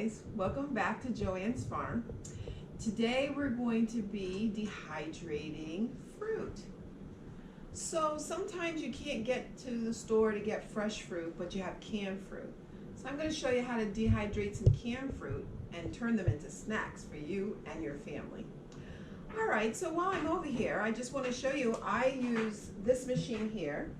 guys, welcome back to Joanne's Farm. Today we're going to be dehydrating fruit. So sometimes you can't get to the store to get fresh fruit, but you have canned fruit. So I'm going to show you how to dehydrate some canned fruit and turn them into snacks for you and your family. Alright, so while I'm over here, I just want to show you, I use this machine here.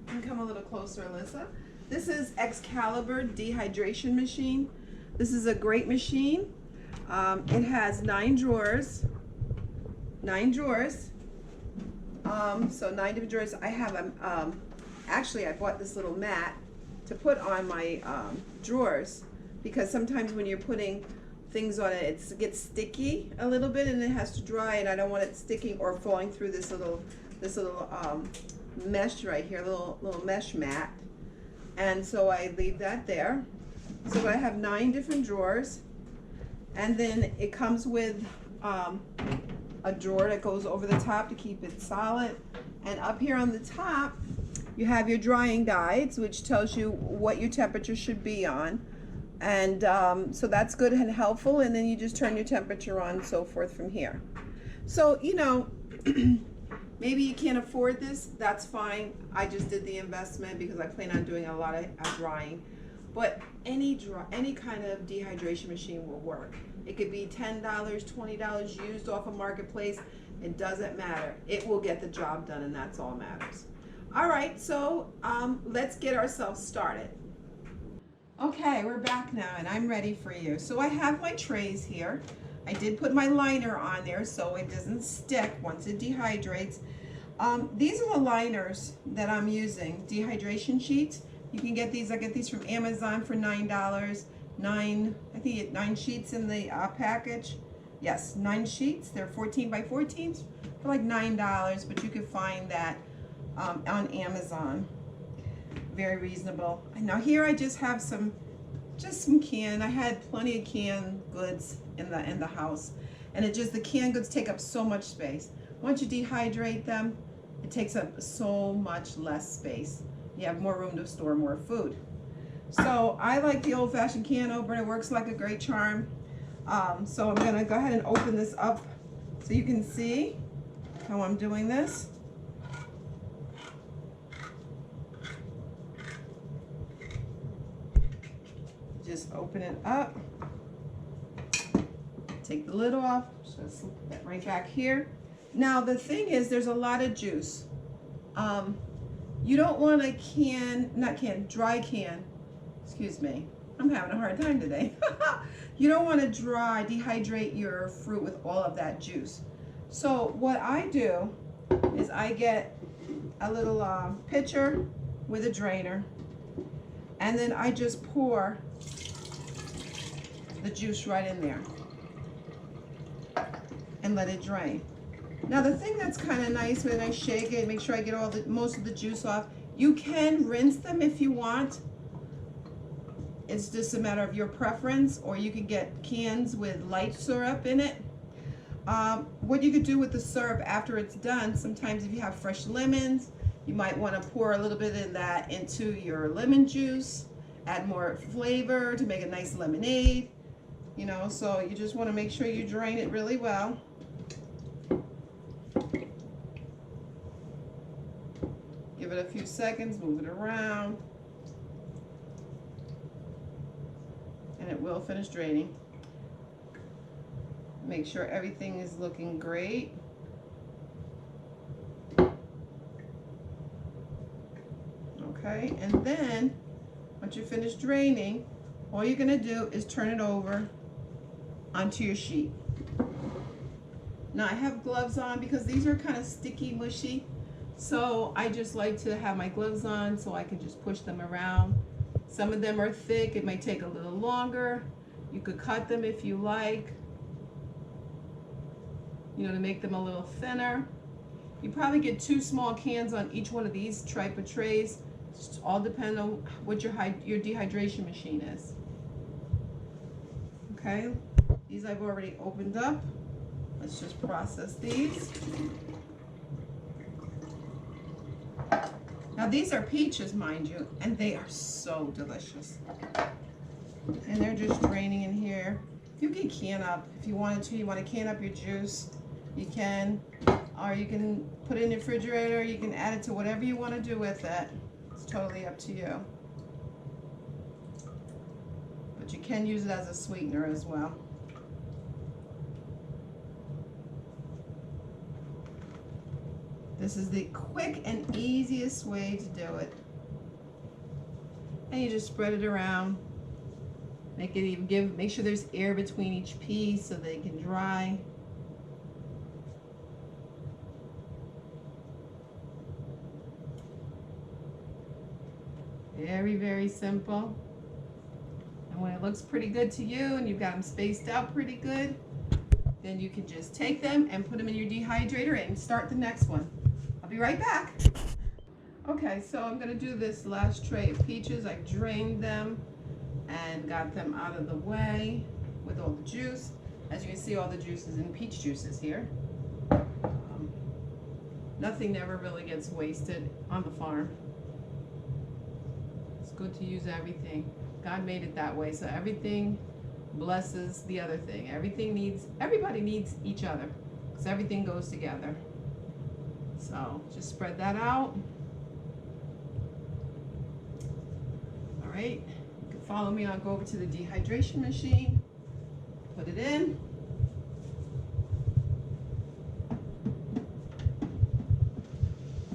You can come a little closer, Alyssa. This is Excalibur dehydration machine. This is a great machine. It has 9 drawers. 9 drawers. So 9 different drawers. I have actually I bought this little mat to put on my drawers because sometimes when you're putting things on it, it gets sticky a little bit and it has to dry, and I don't want it sticking or falling through this little mesh right here, little mesh mat. And so I leave that there. So I have 9 different drawers, and then it comes with a drawer that goes over the top to keep it solid. And up here on the top, you have your drying guides, which tells you what your temperature should be on. And so that's good and helpful. And then you just turn your temperature on and so forth from here. So, you know, maybe you can't afford this, that's fine. I just did the investment because I plan on doing a lot of drying. But any kind of dehydration machine will work. It could be $10, $20 used off a marketplace. It doesn't matter. It will get the job done, and that's all matters. All right, so let's get ourselves started. Okay, we're back now, and I'm ready for you. So I have my trays here. I did put my liner on there so it doesn't stick once it dehydrates. These are the liners that I'm using, dehydration sheets. You can get these, I get these from Amazon for $9. I think 9 sheets in the package. Yes, 9 sheets. They're 14 by 14s for like $9, but you can find that on Amazon. Very reasonable. Now here I just have some canned. I had plenty of canned goods in the house, and the canned goods take up so much space. Once you dehydrate them, it takes up so much less space. You have more room to store more food. So I like the old-fashioned can opener. It works like a great charm. So I'm gonna go ahead and open this up so you can see how I'm doing this. Just open it up, take the lid off, just slip that right back here. Now the thing is, there's a lot of juice. You don't want to dry can, excuse me, I'm having a hard time today. You don't want to dehydrate your fruit with all of that juice. So what I do is I get a little pitcher with a drainer, and then I just pour the juice right in there and let it drain. Now the thing that's kind of nice when I shake it, make sure I get most of the juice off. You can rinse them if you want. It's just a matter of your preference, or you can get cans with light syrup in it. What you could do with the syrup after it's done, sometimes if you have fresh lemons, you might want to pour a little bit of that into your lemon juice, add more flavor to make a nice lemonade. You know, so you just want to make sure you drain it really well. Give it a few seconds, move it around, and it will finish draining. Make sure everything is looking great. Okay, and then once you finish draining, all you're going to do is turn it over onto your sheet. Now I have gloves on because these are kind of sticky, mushy. So I just like to have my gloves on so I can just push them around. Some of them are thick. It might take a little longer. You could cut them if you like, you know, to make them a little thinner. You probably get 2 small cans on each one of these type of trays. Just all depend on what your dehydration machine is. Okay, these I've already opened up. Let's just process these. Now these are peaches, mind you, and they are so delicious. And they're just draining in here. You can can up if you wanted to. You want to can up your juice, you can. Or you can put it in the refrigerator. You can add it to whatever you want to do with it. It's totally up to you. But you can use it as a sweetener as well. This is the quick and easiest way to do it. And you just spread it around. Make it even make sure there's air between each piece so they can dry. Very, very simple. And when it looks pretty good to you and you've got them spaced out pretty good, then you can just take them and put them in your dehydrator and start the next one. I'll be right back. Okay, so I'm gonna do this last tray of peaches. I drained them and got them out of the way with all the juice. As you can see, all the juices in peach juices here. Nothing never really gets wasted on the farm. It's good to use everything. God made it that way, so everything blesses the other thing. Everybody needs each other, because everything goes together. So just spread that out. All right, you can follow me. I'll go over to the dehydration machine, put it in.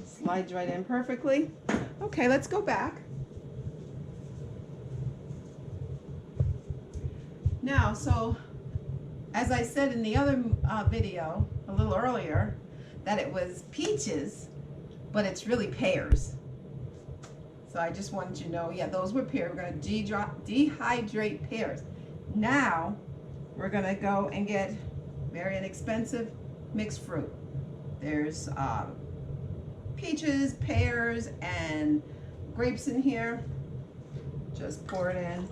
Slides right in perfectly. Okay, let's go back. Now, so as I said in the other video a little earlier, that it was peaches, but it's really pears. So I just wanted you to know, yeah, those were pears. We're going to dehydrate pears. Now we're going to go and get very inexpensive mixed fruit. There's peaches, pears, and grapes in here. Just pour it in.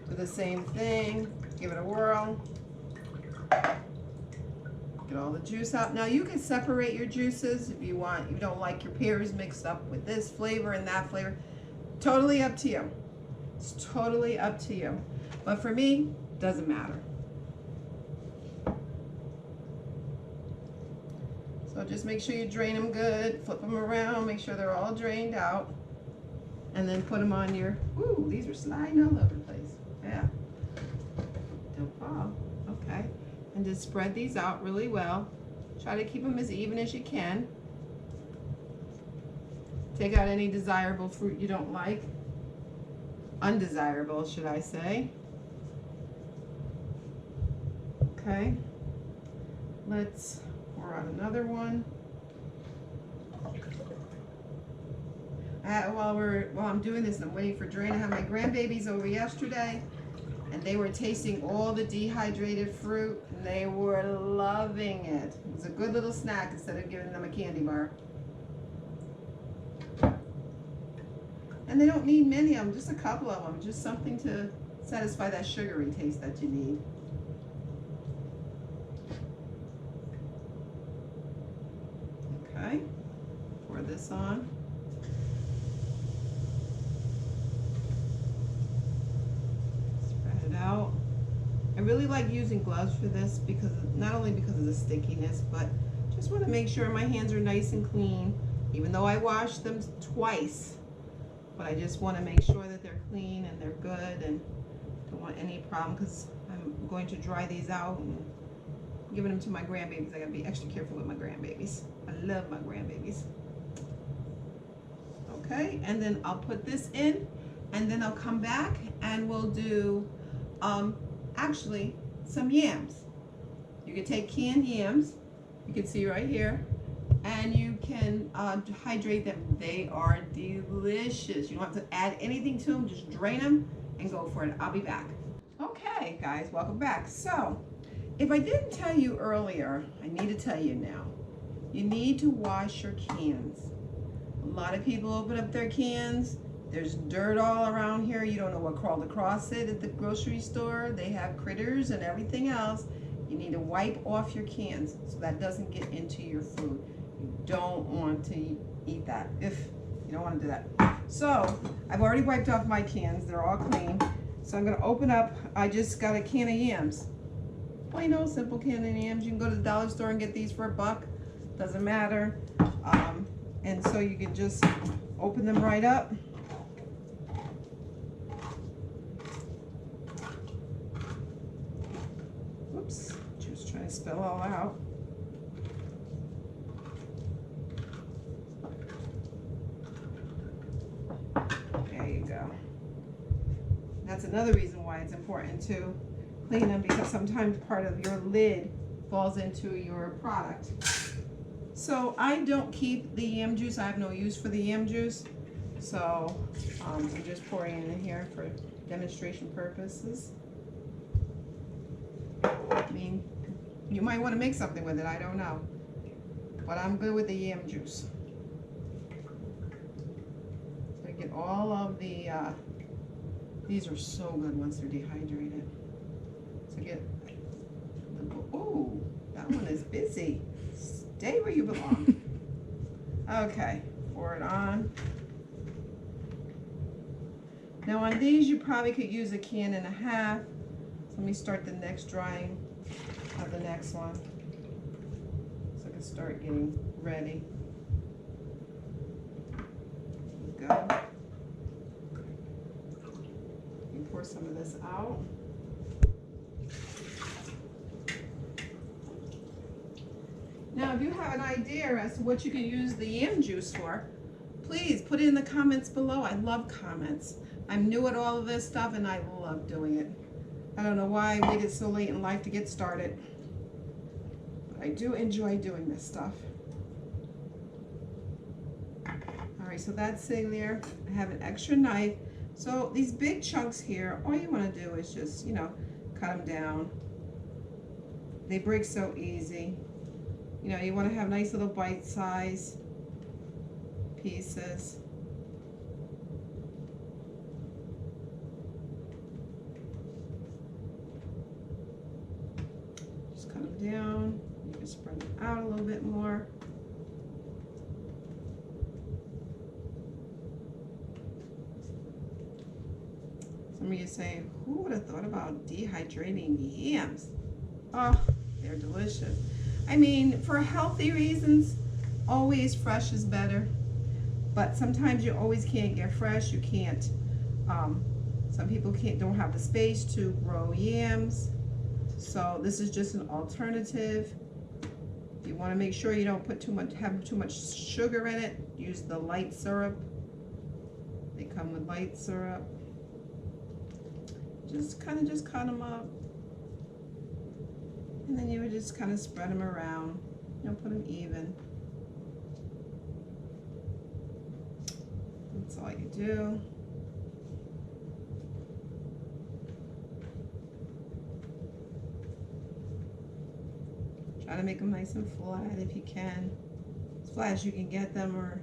Do the same thing. Give it a whirl. Get all the juice out. Now you can separate your juices if you want. You don't like your pears mixed up with this flavor and that flavor. Totally up to you. It's totally up to you. But for me, doesn't matter. So just make sure you drain them good. Flip them around. Make sure they're all drained out. And then put them on your, ooh, these are sliding all over the place. Yeah. Don't fall. Okay. And just spread these out really well. Try to keep them as even as you can. Take out any desirable fruit you don't like. Undesirable, should I say. Okay. Let's pour out another one. While I'm doing this, I'm waiting for Drain. I had my grandbabies over yesterday, and they were tasting all the dehydrated fruit, and they were loving it. It was a good little snack instead of giving them a candy bar. And they don't need many of them, just a couple of them, just something to satisfy that sugary taste that you need. Okay, pour this on. Out. I really like using gloves for this because not only because of the stickiness, but just want to make sure my hands are nice and clean, even though I wash them twice. But I just want to make sure that they're clean and they're good, and don't want any problem because I'm going to dry these out and giving them to my grandbabies. I gotta be extra careful with my grandbabies. I love my grandbabies. Okay, and then I'll put this in, and then I'll come back and we'll do actually some yams. You can take canned yams, you can see right here, and you can hydrate them. They are delicious. You don't have to add anything to them, just drain them and go for it. I'll be back. Okay guys, welcome back. So if I didn't tell you earlier, I need to tell you now. You need to wash your cans. A lot of people open up their cans. There's dirt all around here. You don't know what crawled across it at the grocery store. They have critters and everything else. You need to wipe off your cans so that doesn't get into your food. You don't want to eat that. If you don't want to do that. So I've already wiped off my cans. They're all clean. So I'm gonna open up, I just got a can of yams. Plain old simple can of yams. You can go to the dollar store and get these for $1. Doesn't matter. And so you can just open them right up. Oops, just trying to spill all out. There you go. That's another reason why it's important to clean them, because sometimes part of your lid falls into your product. So I don't keep the yam juice. I have no use for the yam juice. So I'm just pouring it in here for demonstration purposes. I mean, you might want to make something with it, I don't know. But I'm good with the yam juice. So I get all of the, these are so good once they're dehydrated. So get, ooh, that one is busy. Stay where you belong. Okay, pour it on. Now on these, you probably could use 1.5 cans. So let me start the next drying of the next one, so I can start getting ready. Go. You pour some of this out. Now, if you have an idea as to what you can use the yam juice for, please put it in the comments below. I love comments. I'm new at all of this stuff and I love doing it. I don't know why I waited so late in life to get started, but I do enjoy doing this stuff. All right, so that's sitting there. I have an extra knife. So these big chunks here, all you want to do is just, you know, cut them down. They break so easy. You know, you want to have nice little bite-sized pieces. Just cut them down. You can spread them out a little bit more. Some of you say, who would have thought about dehydrating yams? Oh, they're delicious. I mean, for healthy reasons, always fresh is better. But sometimes you always can't get fresh. You can't, some people don't have the space to grow yams. So this is just an alternative. You want to make sure you don't have too much sugar in it. Use the light syrup. They come with light syrup. Just cut them up. And then you would just kind of spread them around. You know, put them even. That's all you do. Try to make them nice and flat if you can. As flat as you can get them, or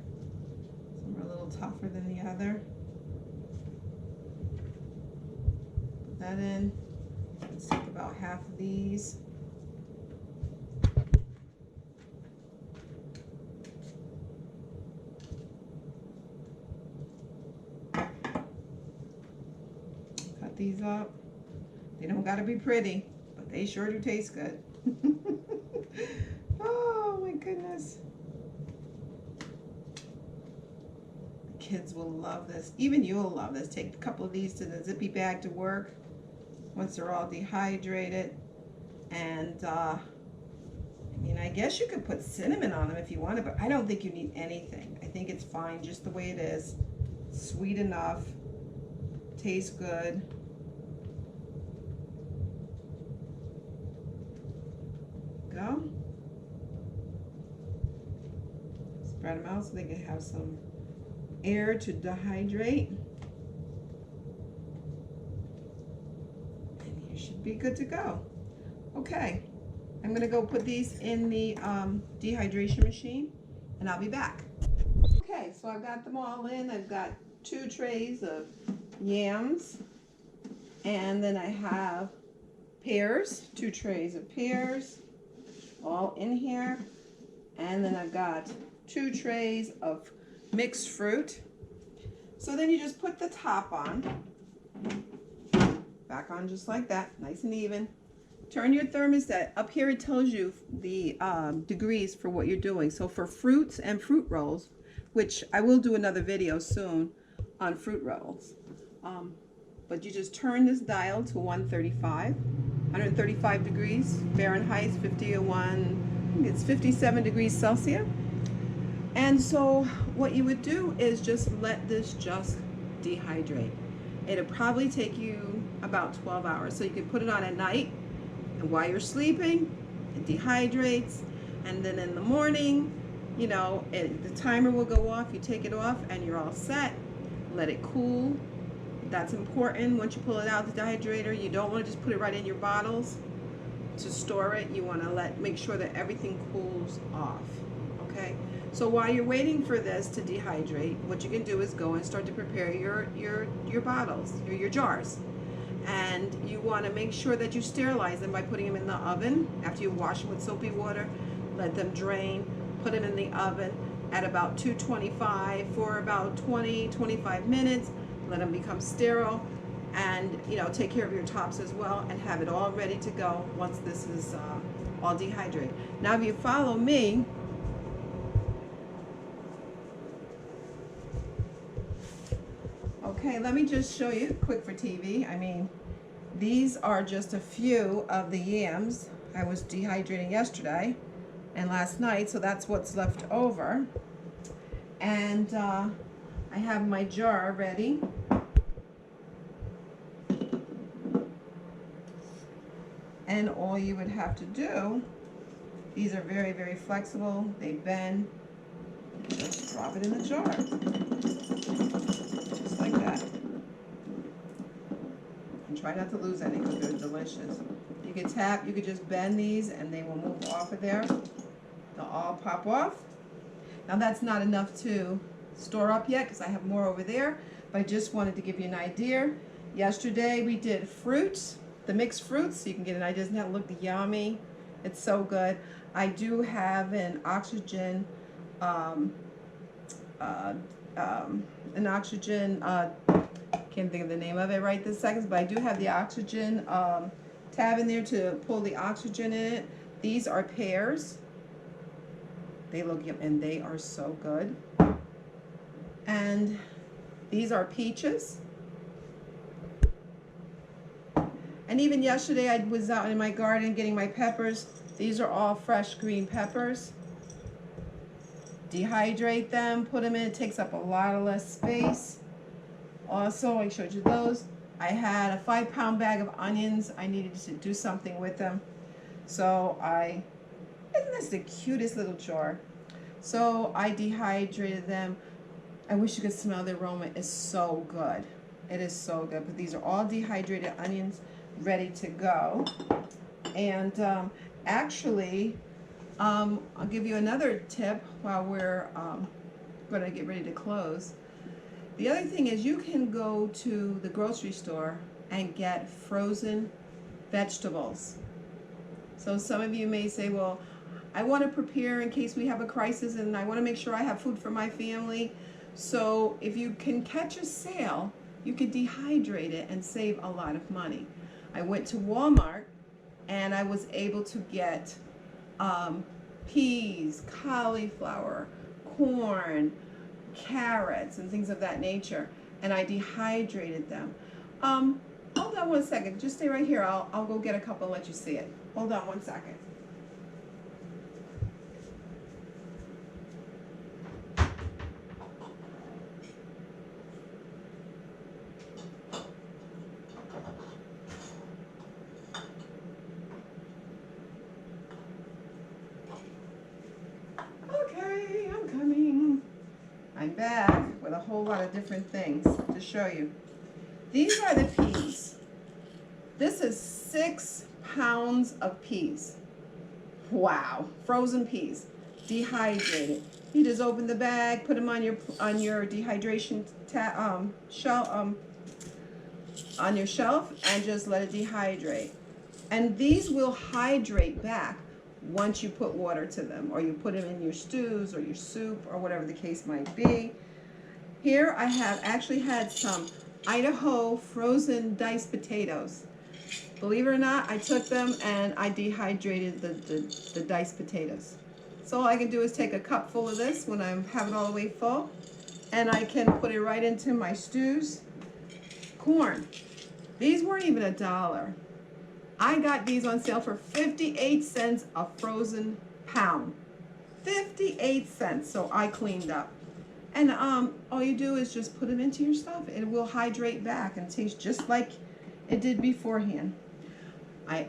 some are a little tougher than the other. Put that in. Let's take about half of these. These up. They don't gotta be pretty, but they sure do taste good. Oh my goodness. The kids will love this. Even you'll love this. Take a couple of these to the zippy bag to work once they're all dehydrated. And I mean, I guess you could put cinnamon on them if you wanted, but I don't think you need anything. I think it's fine just the way it is. Sweet enough. Tastes good. Go. Spread them out so they can have some air to dehydrate. And you should be good to go. Okay, I'm gonna go put these in the dehydration machine and I'll be back. Okay, so I've got them all in. I've got 2 trays of yams, and then I have pears, 2 trays of pears, all in here, and then I've got 2 trays of mixed fruit. So then you just put the top on, back on just like that, nice and even. Turn your thermostat. Up here it tells you the degrees for what you're doing. So for fruits and fruit rolls, which I will do another video soon on fruit rolls, but you just turn this dial to 135 degrees Fahrenheit, 51, it's 57 degrees Celsius. And so what you would do is just let this just dehydrate. It'll probably take you about 12 hours. So you can put it on at night, and while you're sleeping, it dehydrates. And then in the morning, you know, the timer will go off, you take it off, and you're all set. Let it cool. That's important. Once you pull it out the dehydrator, you don't want to just put it right in your bottles to store it. You want to make sure that everything cools off. Okay? So while you're waiting for this to dehydrate, what you can do is go and start to prepare your bottles, your jars. And you want to make sure that you sterilize them by putting them in the oven. After you wash them with soapy water, let them drain, put them in the oven at about 225 for about 20-25 minutes. Let them become sterile, and you know, take care of your tops as well, and have it all ready to go once this is all dehydrated. Now if you follow me, okay, let me just show you quick for TV. I mean, these are just a few of the yams I was dehydrating yesterday and last night, so that's what's left over. And I have my jar ready. And all you would have to do, these are very, very flexible, they bend, just drop it in the jar. Just like that. And try not to lose any because they're delicious. You can tap, you could just bend these and they will move off of there. They'll all pop off. Now that's not enough to store up yet because I have more over there, but I just wanted to give you an idea. Yesterday we did fruits, the mixed fruits, so you can get an idea. Doesn't that look yummy? It's so good. I do have an oxygen, can't think of the name of it right this second, but I do have the oxygen tab in there to pull the oxygen in it. These are pears. They look yum, and they are so good. And these are peaches. And even yesterday I was out in my garden getting my peppers. These are all fresh green peppers. Dehydrate them, put them in, it takes up a lot of less space. Also, I showed you those. I had a 5-pound bag of onions. I needed to do something with them. So isn't this the cutest little jar? So I dehydrated them. I wish you could smell the aroma. It's so good. It is so good. But these are all dehydrated onions ready to go. And actually, I'll give you another tip while we're going to get ready to close. The other thing is you can go to the grocery store and get frozen vegetables. So some of you may say, well, I want to prepare in case we have a crisis and I want to make sure I have food for my family. So if you can catch a sale, you could dehydrate it and save a lot of money. I went to Walmart and I was able to get peas, cauliflower, corn, carrots, and things of that nature, and I dehydrated them. Hold on one second. Just stay right here. I'll go get a couple and let you see it. Hold on one second. Okay, I'm coming. I'm back with a whole lot of different things to show you. These are the peas. This is 6 pounds of peas. Wow, frozen peas, dehydrated. You just open the bag, put them on your dehydration shelf, on your shelf, and just let it dehydrate. And these will hydrate back once you put water to them, or you put them in your stews or your soup or whatever the case might be. Here I have actually had some Idaho frozen diced potatoes. Believe it or not, I took them and I dehydrated the diced potatoes. So all I can do is take a cup full of this when I have it all the way full, and I can put it right into my stews. Corn. These weren't even $1. I got these on sale for 58 cents a frozen pound. 58 cents, so I cleaned up. And all you do is just put it into your stuff. It will hydrate back and taste just like it did beforehand. I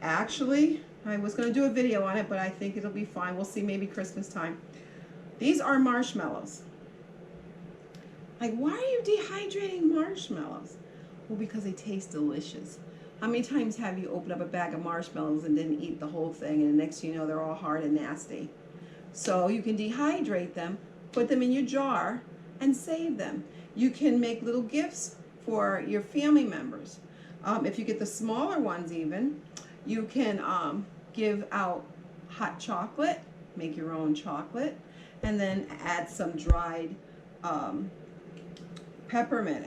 was going to do a video on it, but I think it'll be fine. We'll see, maybe Christmas time. These are marshmallows. Like, why are you dehydrating marshmallows? Well, because they taste delicious. How many times have you opened up a bag of marshmallows and didn't eat the whole thing, and the next thing you know, they're all hard and nasty? So you can dehydrate them, put them in your jar, and save them. You can make little gifts for your family members. If you get the smaller ones even, you can give out hot chocolate, make your own chocolate, and then add some dried peppermint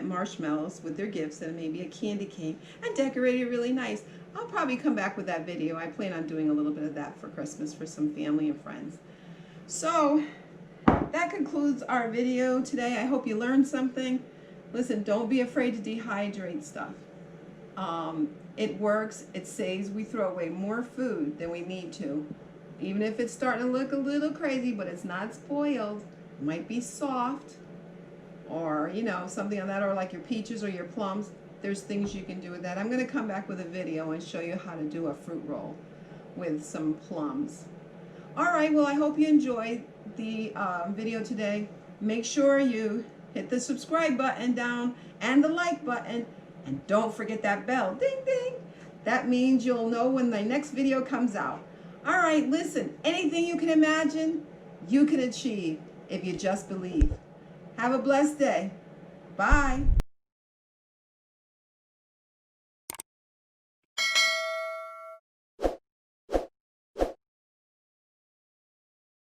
marshmallows with their gifts, and maybe a candy cane, and decorate it really nice. I'll probably come back with that video. I plan on doing a little bit of that for Christmas for some family and friends. So that concludes our video today. I hope you learned something. Listen, don't be afraid to dehydrate stuff. It works, it saves. We throw away more food than we need to. Even if it's starting to look a little crazy, but it's not spoiled. It might be soft, or something like that, or like your peaches or your plums. There's things you can do with that. I'm going to come back with a video and show you how to do a fruit roll with some plums. All right, well, I hope you enjoyed the video today. Make sure you hit the subscribe button down and the like button, and don't forget that bell. Ding, ding. That means you'll know when the next video comes out. All right, listen, anything you can imagine, you can achieve if you just believe. Have a blessed day. Bye.